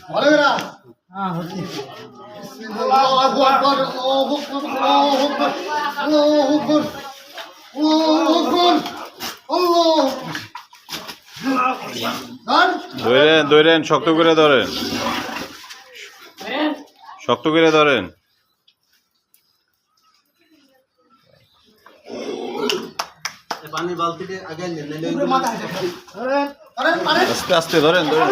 ভালো করে হ্যাঁ হচ্ছে আল্লাহু আকবার আল্লাহু আকবার আল্লাহু আকবার আল্লাহু আকবার আল্লাহু আকবার আল্লাহু আকবার ধরেন ধরেন শক্ত করে ধরেন শক্ত করে ধরেন পানির বালতিতে আগে নেন উপরে মাথা আরে আরে আরে আস্তে আস্তে ধরেন ধরেন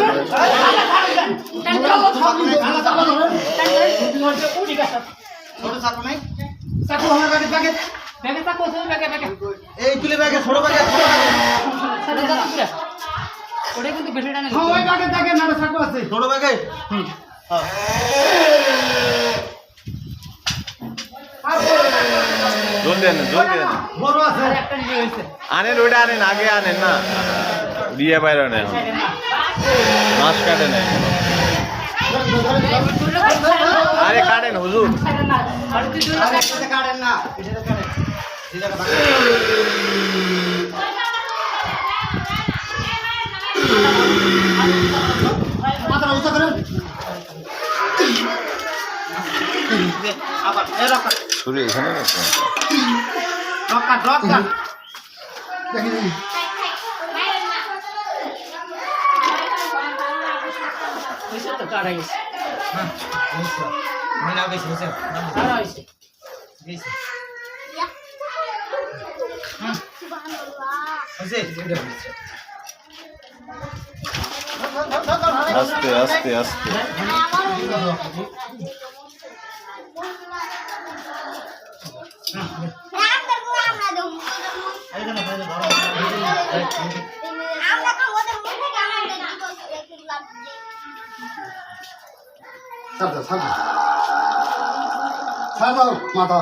ছোট চাকু নাই চাকু আমার ব্যাগে ব্যাগে ব্যাগে চাকু আছে ব্যাগে ব্যাগে এই তুলে ব্যাগে ছোট ব্যাগে ওটা কিন্তু বেশি টানে হ্যাঁ ওই ব্যাগে দেখেন না চাকু আছে ছোট ব্যাগে জলদি আনেন জলদি আনেন বড় আছে আর একটা নিয়ে হইছে আনেন ওইটা আনেন আগে আনেন না দিয়ে বাইরে আনেন মাছ কাটেন এখন। আরে কাটেন হুজুর এটা কাটেন না এটা কাটেন এটা কাটেন মাথা উঁচা করেন আবার এই রকা ছুরি এখানে রাখুন। রকা রকা দেখি দেখি হইছে তো কাটা গেছে মিনা বেশ হইছে কাটা হইছে হইছে আস্তে আস্তে আস্তে ছাড় দাও ছাড় দাও ছাড় দাও মাথা